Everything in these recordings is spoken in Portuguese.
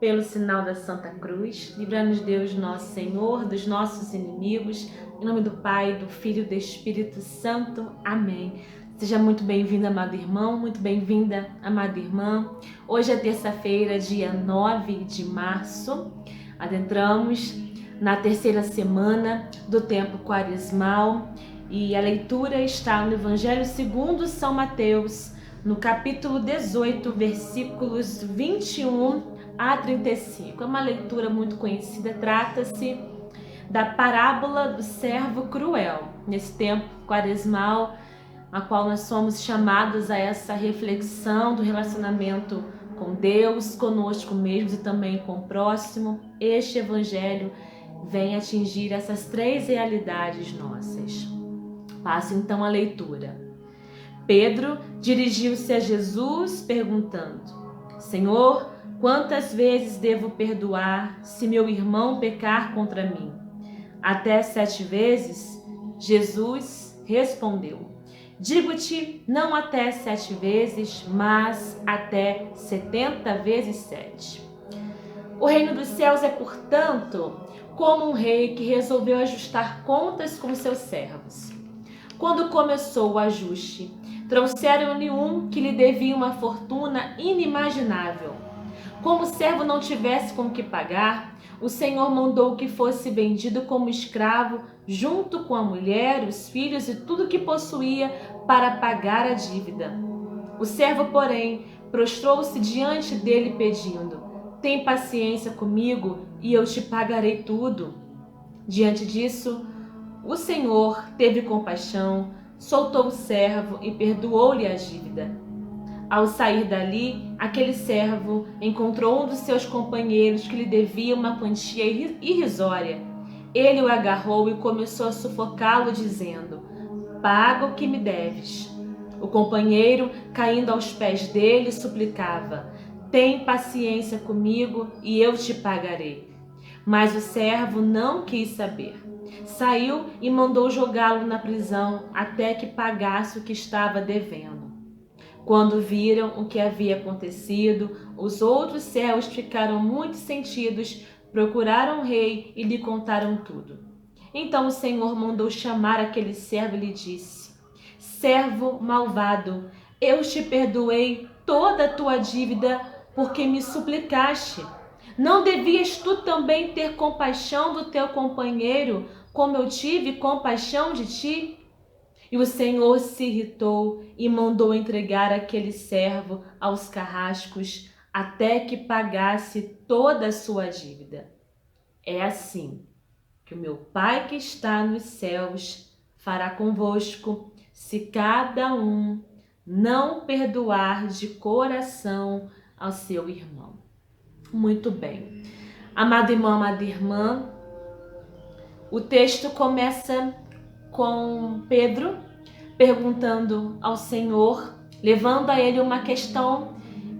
Pelo sinal da Santa Cruz, livra-nos Deus nosso Senhor dos nossos inimigos, em nome do Pai, do Filho e do Espírito Santo. Amém. Seja muito bem-vindo, amado irmão, muito bem-vinda, amada irmã. Hoje é terça-feira, dia 9 de março. Adentramos na terceira semana do tempo quaresmal e a leitura está no Evangelho segundo São Mateus, no capítulo 18, versículos 21 a 35. É uma leitura muito conhecida, trata-se da parábola do servo cruel. Nesse tempo quaresmal, a qual nós somos chamados a essa reflexão do relacionamento com Deus, conosco mesmos e também com o próximo, este evangelho vem atingir essas três realidades nossas. Passo então a leitura. Pedro dirigiu-se a Jesus perguntando: Senhor, quantas vezes devo perdoar se meu irmão pecar contra mim? Até 7 vezes? Jesus respondeu: Digo-te, não até 7 vezes, mas até 70 vezes 7. O reino dos céus é, portanto, como um rei que resolveu ajustar contas com seus servos. Quando começou o ajuste, trouxeram-lhe um que lhe devia uma fortuna inimaginável. Como o servo não tivesse com o que pagar, o Senhor mandou que fosse vendido como escravo, junto com a mulher, os filhos e tudo que possuía, para pagar a dívida. O servo, porém, prostrou-se diante dele pedindo: Tem paciência comigo e eu te pagarei tudo. Diante disso, o Senhor teve compaixão, soltou o servo e perdoou-lhe a dívida. Ao sair dali, aquele servo encontrou um dos seus companheiros que lhe devia uma quantia irrisória. Ele o agarrou e começou a sufocá-lo, dizendo: Paga o que me deves. O companheiro, caindo aos pés dele, suplicava: Tem paciência comigo e eu te pagarei. Mas o servo não quis saber. Saiu e mandou jogá-lo na prisão até que pagasse o que estava devendo. Quando viram o que havia acontecido, os outros servos ficaram muito sentidos, procuraram o rei e lhe contaram tudo. Então o Senhor mandou chamar aquele servo e lhe disse: Servo malvado, eu te perdoei toda a tua dívida porque me suplicaste. Não devias tu também ter compaixão do teu companheiro, como eu tive compaixão de ti? E o Senhor se irritou e mandou entregar aquele servo aos carrascos até que pagasse toda a sua dívida. É assim que o meu Pai que está nos céus fará convosco, se cada um não perdoar de coração ao seu irmão. Muito bem. Amado irmão, amada irmã, o texto começa com Pedro perguntando ao Senhor, levando a ele uma questão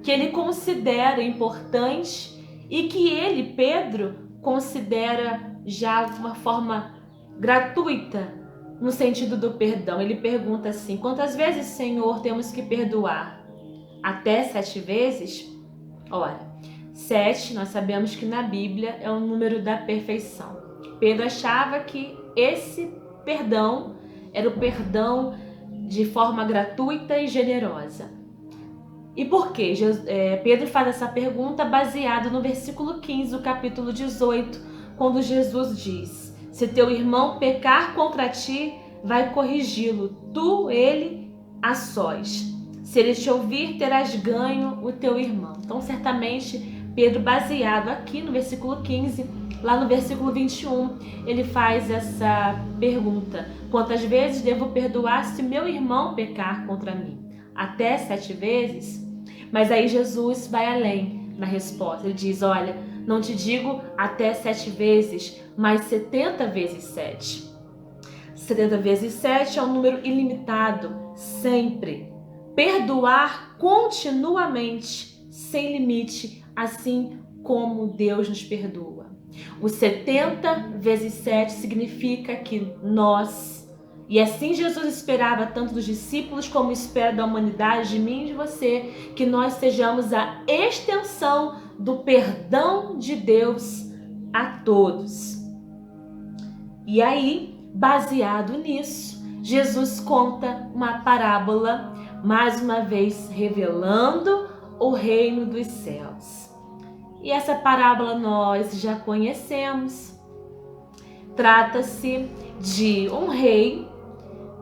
que ele considera importante e que ele, Pedro, considera já de uma forma gratuita no sentido do perdão. Ele pergunta assim: quantas vezes, Senhor, temos que perdoar? Até 7 vezes? Ora, 7 nós sabemos que na Bíblia é o número da perfeição. Pedro achava que esse perdão era o perdão de forma gratuita e generosa. E por quê? Pedro faz essa pergunta baseado no versículo 15 do capítulo 18, quando Jesus diz: Se teu irmão pecar contra ti, vai corrigi-lo, tu, ele, a sós. Se ele te ouvir, terás ganho o teu irmão. Então, certamente, Pedro, baseado aqui no versículo 15, lá no versículo 21, ele faz essa pergunta: quantas vezes devo perdoar se meu irmão pecar contra mim? Até 7 vezes? Mas aí Jesus vai além na resposta. Ele diz: olha, não te digo até 7 vezes, mas 70 vezes 7. 70 vezes 7 é um número ilimitado, sempre. Perdoar continuamente, sem limite, assim como Deus nos perdoa. O 70 vezes 7 significa que nós, e assim Jesus esperava tanto dos discípulos como espera da humanidade, de mim e de você, que nós sejamos a extensão do perdão de Deus a todos. E aí, baseado nisso, Jesus conta uma parábola, mais uma vez revelando o reino dos céus. E essa parábola nós já conhecemos. Trata-se de um rei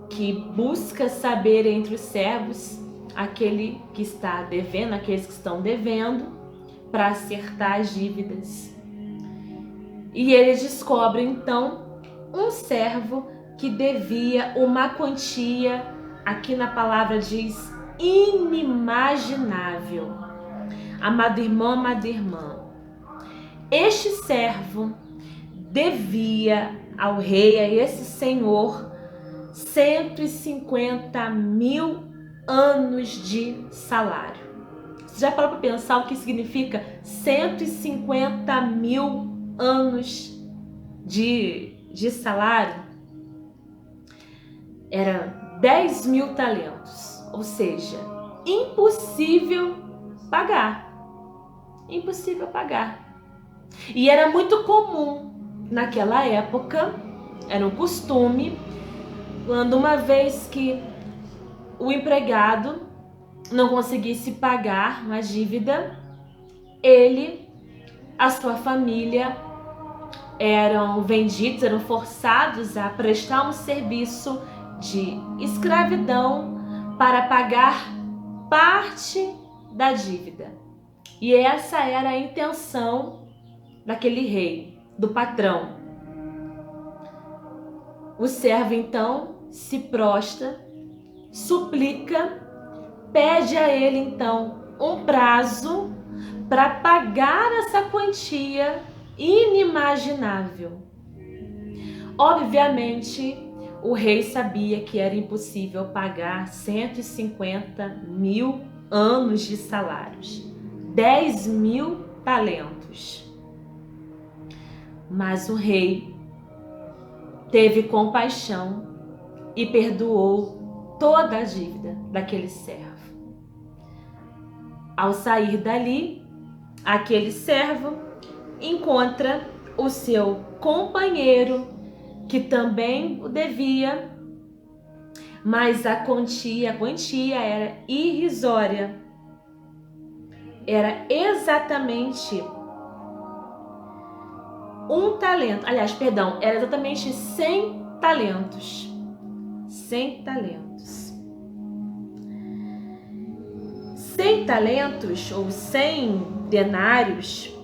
que busca saber entre os servos aquele que está devendo, aqueles que estão devendo, para acertar as dívidas. E ele descobre então um servo que devia uma quantia, aqui na palavra diz, inimaginável. Amado irmão, amada irmã, este servo devia ao rei, a esse senhor, 150 mil anos de salário. Você já parou para pensar o que significa 150 mil anos de salário? Era 10 mil talentos, ou seja, impossível pagar. Impossível pagar. E era muito comum naquela época, era um costume, quando uma vez que o empregado não conseguisse pagar uma dívida, ele, a sua família eram vendidos, eram forçados a prestar um serviço de escravidão para pagar parte da dívida. E essa era a intenção daquele rei, do patrão. O servo então se prostra, suplica, pede a ele então um prazo para pagar essa quantia inimaginável. Obviamente, o rei sabia que era impossível pagar 150 mil anos de salários, 10 mil talentos. Mas o rei teve compaixão e perdoou toda a dívida daquele servo. Ao sair dali, aquele servo encontra o seu companheiro, que também o devia, mas a quantia era irrisória. Era exatamente era exatamente 100 talentos. 100 talentos. 100 talentos ou 100 denários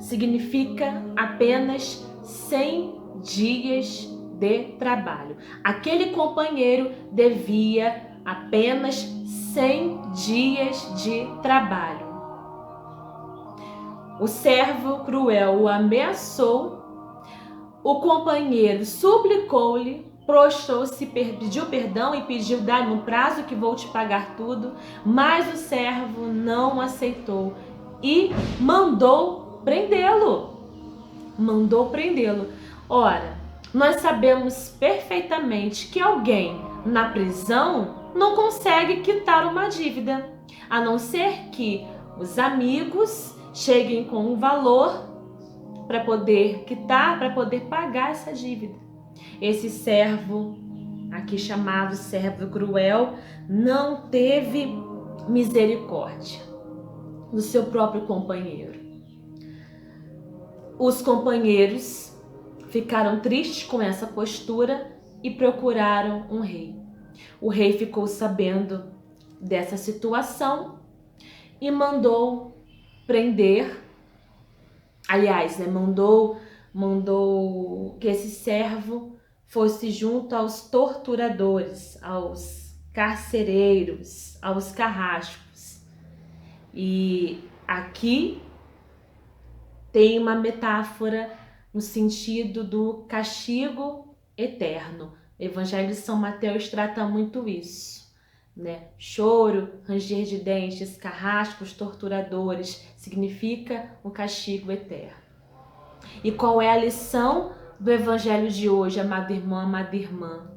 significa apenas 100 dias de trabalho. Aquele companheiro devia apenas 100 dias de trabalho. O servo cruel o ameaçou, o companheiro suplicou-lhe, prostrou-se, pediu perdão e pediu: dá-me um prazo que vou te pagar tudo, mas o servo não aceitou e mandou prendê-lo. Ora, nós sabemos perfeitamente que alguém na prisão não consegue quitar uma dívida, a não ser que os amigos cheguem com um valor para poder quitar, para poder pagar essa dívida. Esse servo, aqui chamado servo cruel, não teve misericórdia do seu próprio companheiro. Os companheiros ficaram tristes com essa postura e procuraram um rei. O rei ficou sabendo dessa situação e mandou prender, mandou que esse servo fosse junto aos torturadores, aos carcereiros, aos carrascos. E aqui tem uma metáfora no sentido do castigo eterno. O Evangelho de São Mateus trata muito isso, né? Choro, ranger de dentes, carrascos, torturadores, significa um castigo eterno. E qual é a lição do Evangelho de hoje, amado irmão, amada irmã?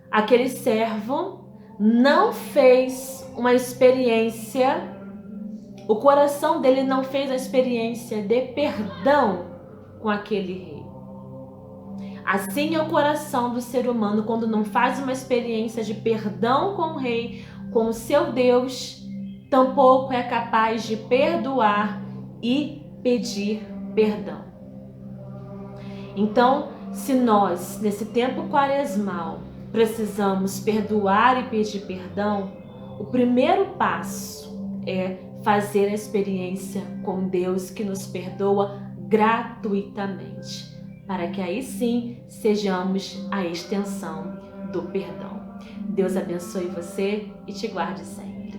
Aquele servo não fez uma experiência O coração dele não fez a experiência de perdão com aquele rei. Assim é o coração do ser humano quando não faz uma experiência de perdão com o rei, com o seu Deus, tampouco é capaz de perdoar e pedir perdão. Então, se nós, nesse tempo quaresmal, precisamos perdoar e pedir perdão, o primeiro passo é fazer a experiência com Deus que nos perdoa gratuitamente, para que aí sim sejamos a extensão do perdão. Deus abençoe você e te guarde sempre.